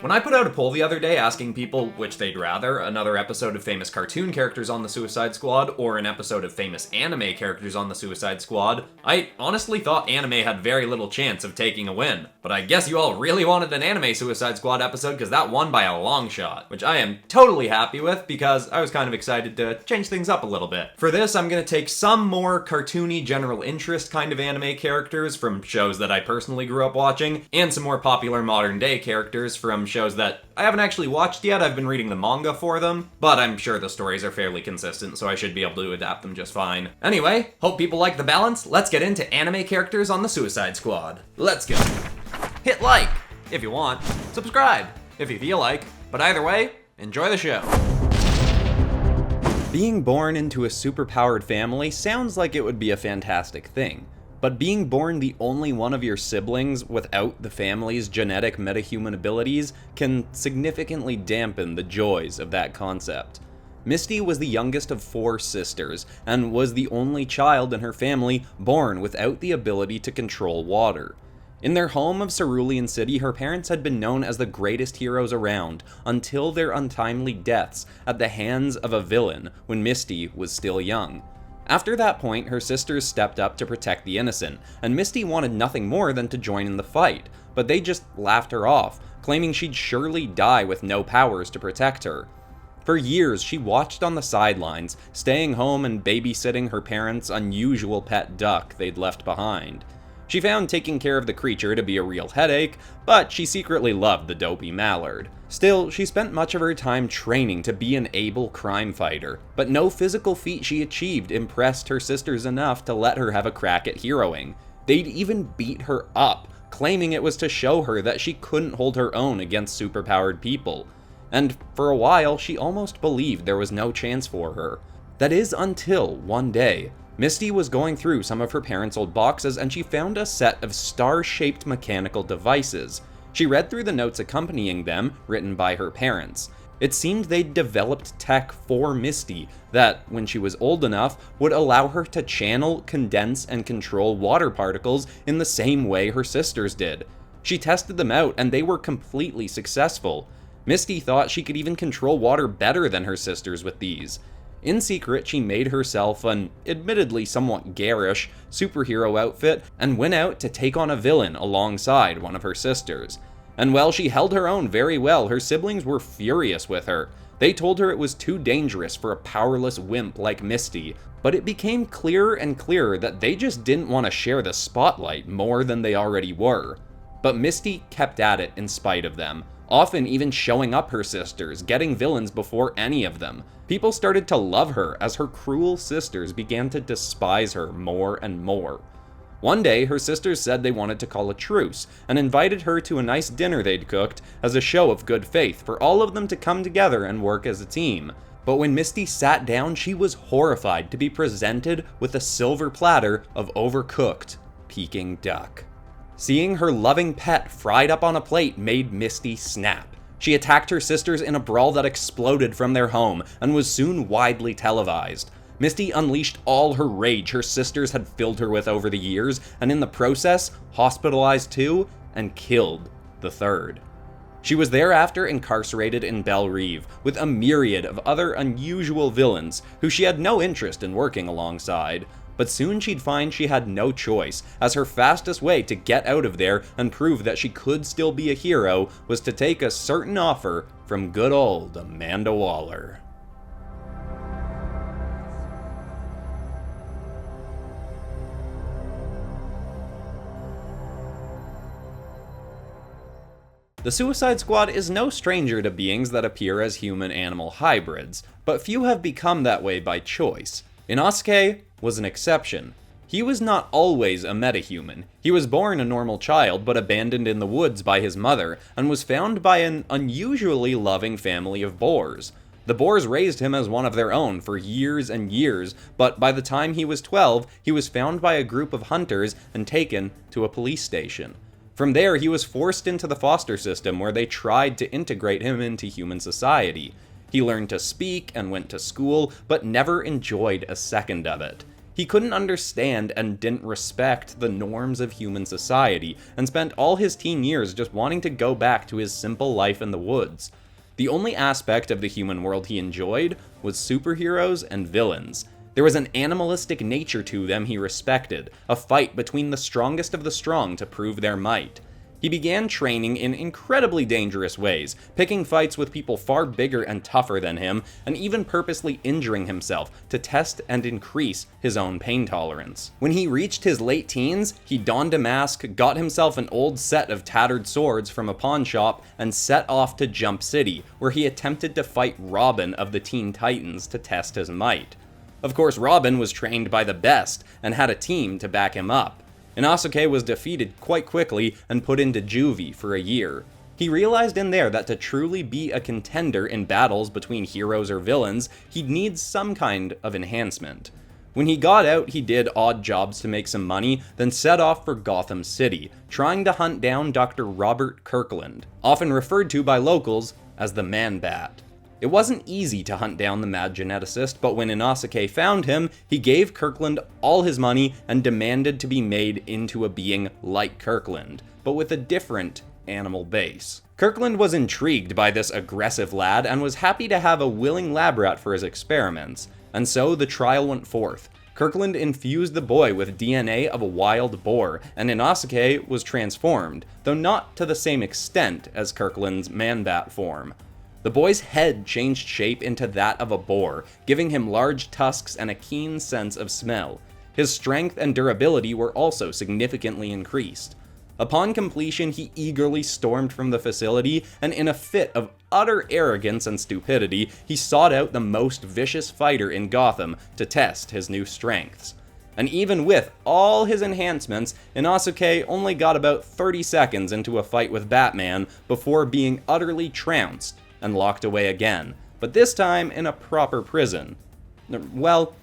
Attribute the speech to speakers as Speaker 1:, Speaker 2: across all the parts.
Speaker 1: When I put out a poll the other day asking people which they'd rather, another episode of famous cartoon characters on the Suicide Squad or an episode of famous anime characters on the Suicide Squad, I honestly thought anime had very little chance of taking a win. But I guess you all really wanted an anime Suicide Squad episode because that won by a long shot, which I am totally happy with because I was kind of excited to change things up a little bit. For this, I'm going to take some more cartoony general interest kind of anime characters from shows that I personally grew up watching, and some more popular modern day characters from shows that I haven't actually watched yet. I've been reading the manga for them, but I'm sure the stories are fairly consistent, so I should be able to adapt them just fine. Anyway, hope people like the balance. Let's get into anime characters on the Suicide Squad. Let's go. Hit like if you want, subscribe if you feel like, but either way, enjoy the show. Being born into a superpowered family sounds like it would be a fantastic thing. But being born the only one of your siblings without the family's genetic metahuman abilities can significantly dampen the joys of that concept. Misty was the youngest of 4 sisters, and was the only child in her family born without the ability to control water. In their home of Cerulean City, her parents had been known as the greatest heroes around, until their untimely deaths at the hands of a villain when Misty was still young. After that point, her sisters stepped up to protect the innocent, and Misty wanted nothing more than to join in the fight, but they just laughed her off, claiming she'd surely die with no powers to protect her. For years, she watched on the sidelines, staying home and babysitting her parents' unusual pet duck they'd left behind. She found taking care of the creature to be a real headache, but she secretly loved the dopey mallard. Still, she spent much of her time training to be an able crime fighter, but no physical feat she achieved impressed her sisters enough to let her have a crack at heroing. They'd even beat her up, claiming it was to show her that she couldn't hold her own against superpowered people. And for a while, she almost believed there was no chance for her. That is until one day, Misty was going through some of her parents' old boxes and she found a set of star-shaped mechanical devices. She read through the notes accompanying them, written by her parents. It seemed they'd developed tech for Misty that, when she was old enough, would allow her to channel, condense, and control water particles in the same way her sisters did. She tested them out and they were completely successful. Misty thought she could even control water better than her sisters with these. In secret, she made herself an, admittedly somewhat garish, superhero outfit and went out to take on a villain alongside one of her sisters. And while she held her own very well, her siblings were furious with her. They told her it was too dangerous for a powerless wimp like Misty, but it became clearer and clearer that they just didn't want to share the spotlight more than they already were. But Misty kept at it in spite of them, often even showing up her sisters, getting villains before any of them. People started to love her as her cruel sisters began to despise her more and more. One day, her sisters said they wanted to call a truce and invited her to a nice dinner they'd cooked as a show of good faith for all of them to come together and work as a team. But when Misty sat down, she was horrified to be presented with a silver platter of overcooked Peking duck. Seeing her loving pet fried up on a plate made Misty snap. She attacked her sisters in a brawl that exploded from their home and was soon widely televised. Misty unleashed all her rage her sisters had filled her with over the years, and in the process, hospitalized 2 and killed the 3rd. She was thereafter incarcerated in Belle Reve, with a myriad of other unusual villains who she had no interest in working alongside. But soon she'd find she had no choice, as her fastest way to get out of there and prove that she could still be a hero was to take a certain offer from good old Amanda Waller. The Suicide Squad is no stranger to beings that appear as human-animal hybrids, but few have become that way by choice. Inosuke was an exception. He was not always a metahuman. He was born a normal child, but abandoned in the woods by his mother, and was found by an unusually loving family of boars. The boars raised him as one of their own for years and years, but by the time he was 12, he was found by a group of hunters and taken to a police station. From there, he was forced into the foster system, where they tried to integrate him into human society. He learned to speak and went to school, but never enjoyed a second of it. He couldn't understand and didn't respect the norms of human society, and spent all his teen years just wanting to go back to his simple life in the woods. The only aspect of the human world he enjoyed was superheroes and villains. There was an animalistic nature to them he respected, a fight between the strongest of the strong to prove their might. He began training in incredibly dangerous ways, picking fights with people far bigger and tougher than him, and even purposely injuring himself to test and increase his own pain tolerance. When he reached his late teens, he donned a mask, got himself an old set of tattered swords from a pawn shop, and set off to Jump City, where he attempted to fight Robin of the Teen Titans to test his might. Of course, Robin was trained by the best, and had a team to back him up. Inosuke was defeated quite quickly and put into juvie for a year. He realized in there that to truly be a contender in battles between heroes or villains, he'd need some kind of enhancement. When he got out, he did odd jobs to make some money, then set off for Gotham City, trying to hunt down Dr. Robert Kirkland, often referred to by locals as the Man-Bat. It wasn't easy to hunt down the mad geneticist, but when Inosuke found him, he gave Kirkland all his money and demanded to be made into a being like Kirkland, but with a different animal base. Kirkland was intrigued by this aggressive lad and was happy to have a willing lab rat for his experiments, and so the trial went forth. Kirkland infused the boy with DNA of a wild boar, and Inosuke was transformed, though not to the same extent as Kirkland's Man-Bat form. The boy's head changed shape into that of a boar, giving him large tusks and a keen sense of smell. His strength and durability were also significantly increased. Upon completion, he eagerly stormed from the facility, and in a fit of utter arrogance and stupidity, he sought out the most vicious fighter in Gotham to test his new strengths. And even with all his enhancements, Inosuke only got about 30 seconds into a fight with Batman before being utterly trounced and locked away again, but this time in a proper prison. Well,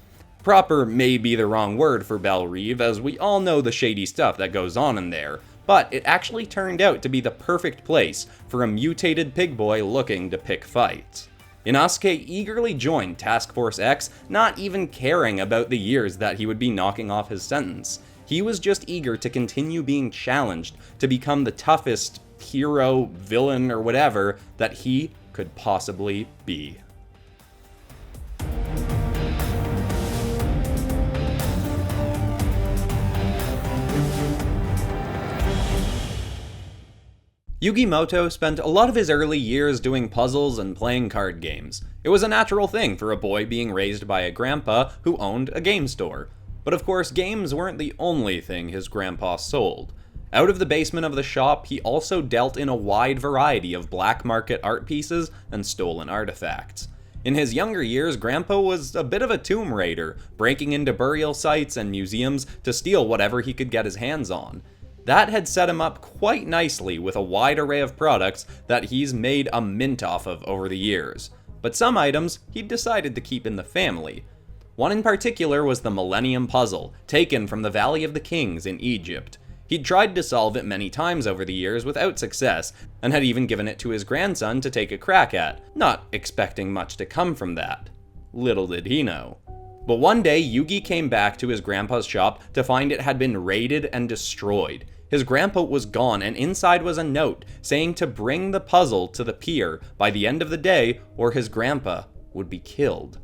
Speaker 1: proper may be the wrong word for Belle Reve, as we all know the shady stuff that goes on in there, but it actually turned out to be the perfect place for a mutated pig boy looking to pick fights. Inosuke eagerly joined Task Force X, not even caring about the years that he would be knocking off his sentence. He was just eager to continue being challenged to become the toughest hero, villain, or whatever that he could possibly be. Yugi Moto spent a lot of his early years doing puzzles and playing card games. It was a natural thing for a boy being raised by a grandpa who owned a game store. But of course, games weren't the only thing his grandpa sold. Out of the basement of the shop, he also dealt in a wide variety of black market art pieces and stolen artifacts. In his younger years, Grandpa was a bit of a tomb raider, breaking into burial sites and museums to steal whatever he could get his hands on. That had set him up quite nicely with a wide array of products that he's made a mint off of over the years. But some items he'd decided to keep in the family. One in particular was the Millennium Puzzle, taken from the Valley of the Kings in Egypt. He'd tried to solve it many times over the years without success, and had even given it to his grandson to take a crack at, not expecting much to come from that. Little did he know. But one day, Yugi came back to his grandpa's shop to find it had been raided and destroyed. His grandpa was gone, and inside was a note saying to bring the puzzle to the pier by the end of the day, or his grandpa would be killed.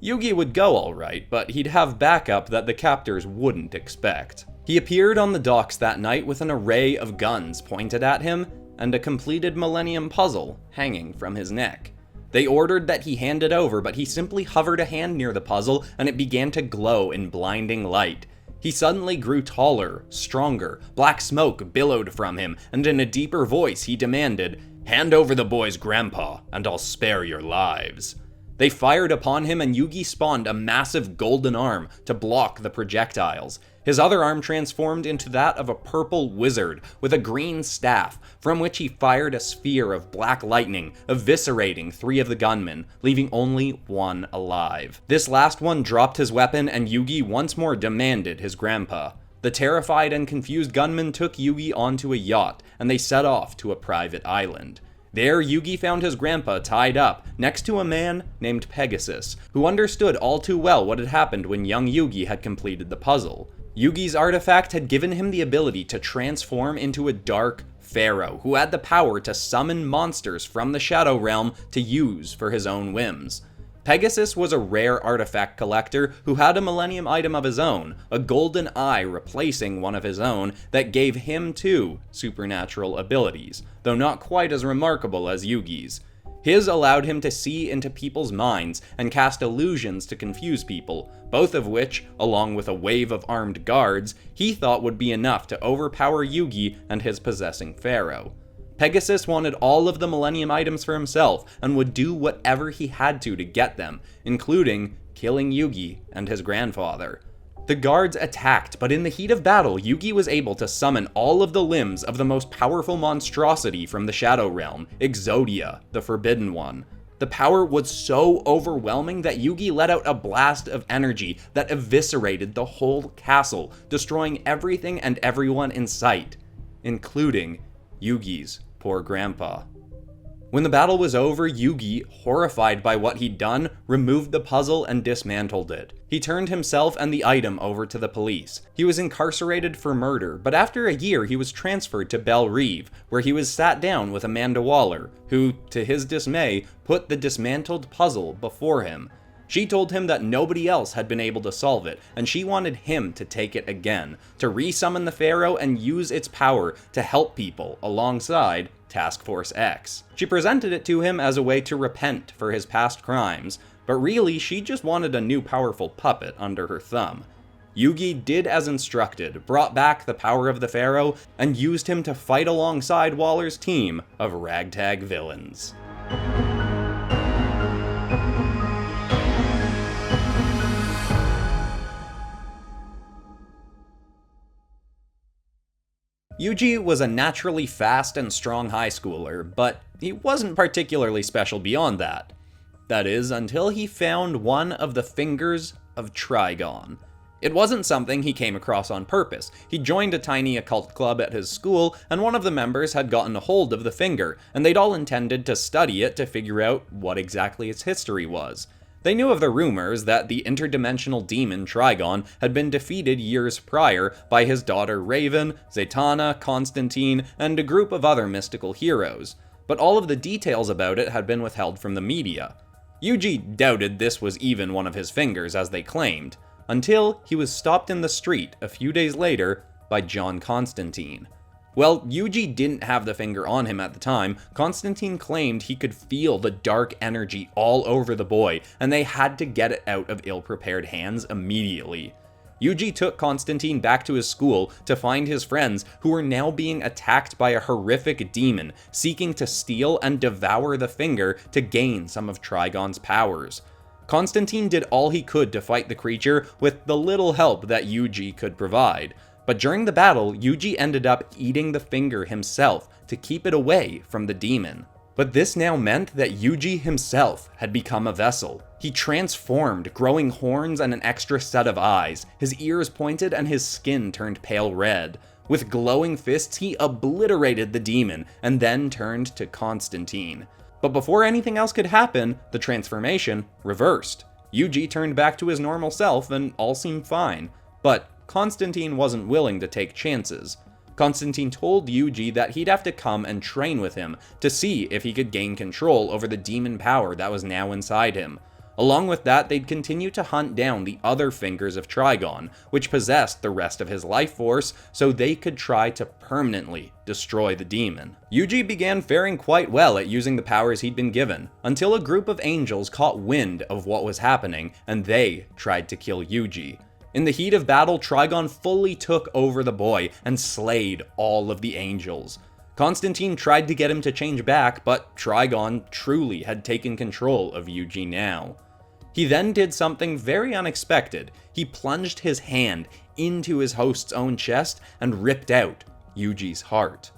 Speaker 1: Yugi would go alright, but he'd have backup that the captors wouldn't expect. He appeared on the docks that night with an array of guns pointed at him, and a completed Millennium Puzzle hanging from his neck. They ordered that he hand it over, but he simply hovered a hand near the puzzle, and it began to glow in blinding light. He suddenly grew taller, stronger, black smoke billowed from him, and in a deeper voice he demanded, "Hand over the boy's grandpa, and I'll spare your lives." They fired upon him, and Yugi spawned a massive golden arm to block the projectiles. His other arm transformed into that of a purple wizard with a green staff, from which he fired a sphere of black lightning, eviscerating 3 of the gunmen, leaving only 1 alive. This last one dropped his weapon, and Yugi once more demanded his grandpa. The terrified and confused gunmen took Yugi onto a yacht, and they set off to a private island. There, Yugi found his grandpa tied up, next to a man named Pegasus, who understood all too well what had happened when young Yugi had completed the puzzle. Yugi's artifact had given him the ability to transform into a dark pharaoh, who had the power to summon monsters from the Shadow Realm to use for his own whims. Pegasus was a rare artifact collector who had a Millennium item of his own, a golden eye replacing one of his own that gave him too supernatural abilities, though not quite as remarkable as Yugi's. His allowed him to see into people's minds and cast illusions to confuse people, both of which, along with a wave of armed guards, he thought would be enough to overpower Yugi and his possessing pharaoh. Pegasus wanted all of the Millennium items for himself and would do whatever he had to get them, including killing Yugi and his grandfather. The guards attacked, but in the heat of battle, Yugi was able to summon all of the limbs of the most powerful monstrosity from the Shadow Realm, Exodia, the Forbidden One. The power was so overwhelming that Yugi let out a blast of energy that eviscerated the whole castle, destroying everything and everyone in sight, including Yugi's poor grandpa. When the battle was over, Yugi, horrified by what he'd done, removed the puzzle and dismantled it. He turned himself and the item over to the police. He was incarcerated for murder, but after a year he was transferred to Belle Reve, where he was sat down with Amanda Waller, who, to his dismay, put the dismantled puzzle before him. She told him that nobody else had been able to solve it, and she wanted him to take it again, to re-summon the Pharaoh and use its power to help people alongside Task Force X. She presented it to him as a way to repent for his past crimes, but really she just wanted a new powerful puppet under her thumb. Yugi did as instructed, brought back the power of the Pharaoh, and used him to fight alongside Waller's team of ragtag villains. Yugi was a naturally fast and strong high schooler, but he wasn't particularly special beyond that. That is, until he found one of the fingers of Trigon. It wasn't something he came across on purpose. He joined a tiny occult club at his school, and one of the members had gotten a hold of the finger, and they'd all intended to study it to figure out what exactly its history was. They knew of the rumors that the interdimensional demon Trigon had been defeated years prior by his daughter Raven, Zatanna, Constantine, and a group of other mystical heroes, but all of the details about it had been withheld from the media. Yugi doubted this was even one of his fingers, as they claimed, until he was stopped in the street a few days later by John Constantine. Well, Yugi didn't have the finger on him at the time. Constantine claimed he could feel the dark energy all over the boy, and they had to get it out of ill-prepared hands immediately. Yugi took Constantine back to his school to find his friends, who were now being attacked by a horrific demon, seeking to steal and devour the finger to gain some of Trigon's powers. Constantine did all he could to fight the creature with the little help that Yugi could provide. But during the battle, Yugi ended up eating the finger himself to keep it away from the demon. But this now meant that Yugi himself had become a vessel. He transformed, growing horns and an extra set of eyes. His ears pointed and his skin turned pale red. With glowing fists, he obliterated the demon and then turned to Constantine. But before anything else could happen, the transformation reversed. Yugi turned back to his normal self and all seemed fine. But Constantine wasn't willing to take chances. Constantine told Yugi that he'd have to come and train with him to see if he could gain control over the demon power that was now inside him. Along with that, they'd continue to hunt down the other fingers of Trigon, which possessed the rest of his life force, so they could try to permanently destroy the demon. Yugi began faring quite well at using the powers he'd been given, until a group of angels caught wind of what was happening, and they tried to kill Yugi. In the heat of battle, Trigon fully took over the boy and slayed all of the angels. Constantine tried to get him to change back, but Trigon truly had taken control of Yugi now. He then did something very unexpected. He plunged his hand into his host's own chest and ripped out Yugi's heart.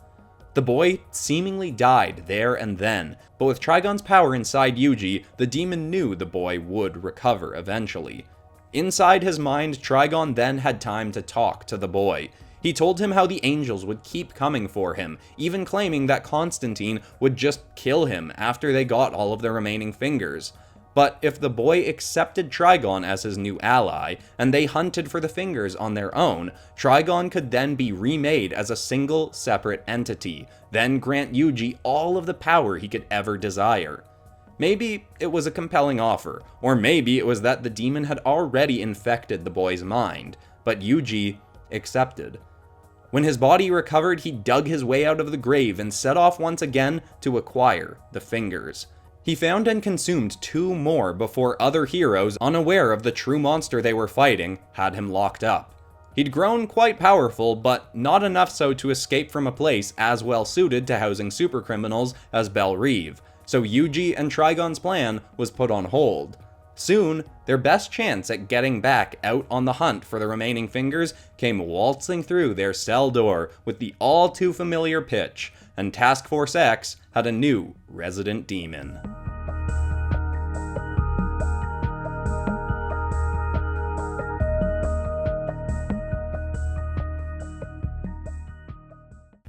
Speaker 1: The boy seemingly died there and then, but with Trigon's power inside Yugi, the demon knew the boy would recover eventually. Inside his mind, Trigon then had time to talk to the boy. He told him how the angels would keep coming for him, even claiming that Constantine would just kill him after they got all of the remaining fingers. But if the boy accepted Trigon as his new ally, and they hunted for the fingers on their own, Trigon could then be remade as a single, separate entity, then grant Yuji all of the power he could ever desire. Maybe it was a compelling offer, or maybe it was that the demon had already infected the boy's mind, but Yuji accepted. When his body recovered, he dug his way out of the grave and set off once again to acquire the fingers. He found and consumed 2 more before other heroes, unaware of the true monster they were fighting, had him locked up. He'd grown quite powerful, but not enough so to escape from a place as well suited to housing supercriminals as Belle Reve, so Yuji and Trigon's plan was put on hold. Soon, their best chance at getting back out on the hunt for the remaining fingers came waltzing through their cell door with the all too familiar pitch, and Task Force X had a new resident demon.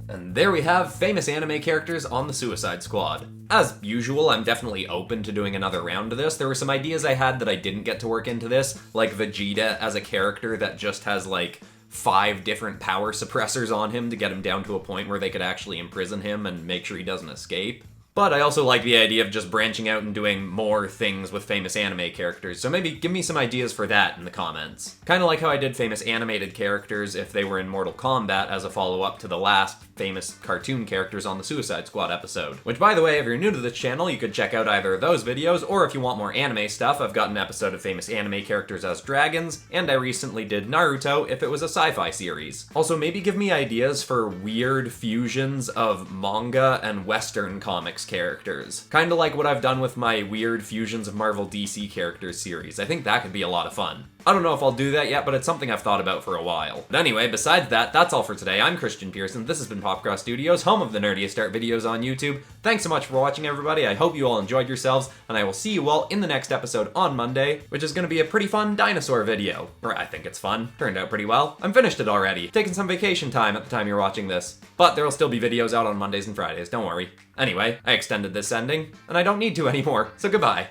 Speaker 2: And there we have famous anime characters on the Suicide Squad. As usual, I'm definitely open to doing another round of this. There were some ideas I had that I didn't get to work into this, like Vegeta as a character that just has like 5 different power suppressors on him to get him down to a point where they could actually imprison him and make sure he doesn't escape. But I also like the idea of just branching out and doing more things with famous anime characters, so maybe give me some ideas for that in the comments. Kinda like how I did famous animated characters if they were in Mortal Kombat as a follow-up to the last famous cartoon characters on the Suicide Squad episode. Which, by the way, if you're new to this channel, you could check out either of those videos, or if you want more anime stuff, I've got an episode of famous anime characters as dragons, and I recently did Naruto if it was a sci-fi series. Also, maybe give me ideas for weird fusions of manga and Western comics characters. Kinda like what I've done with my weird fusions of Marvel DC characters series. I think that could be a lot of fun. I don't know if I'll do that yet, but it's something I've thought about for a while. But anyway, besides that, that's all for today. I'm Christian Pearson. This has been PopCross Studios, home of the nerdiest art videos on YouTube. Thanks so much for watching, everybody. I hope you all enjoyed yourselves, and I will see you all in the next episode on Monday, which is going to be a pretty fun dinosaur video. Or I think it's fun. Turned out pretty well. I'm finished it already. Taking some vacation time at the time you're watching this. But there will still be videos out on Mondays and Fridays, don't worry. Anyway, I extended this ending, and I don't need to anymore, so goodbye.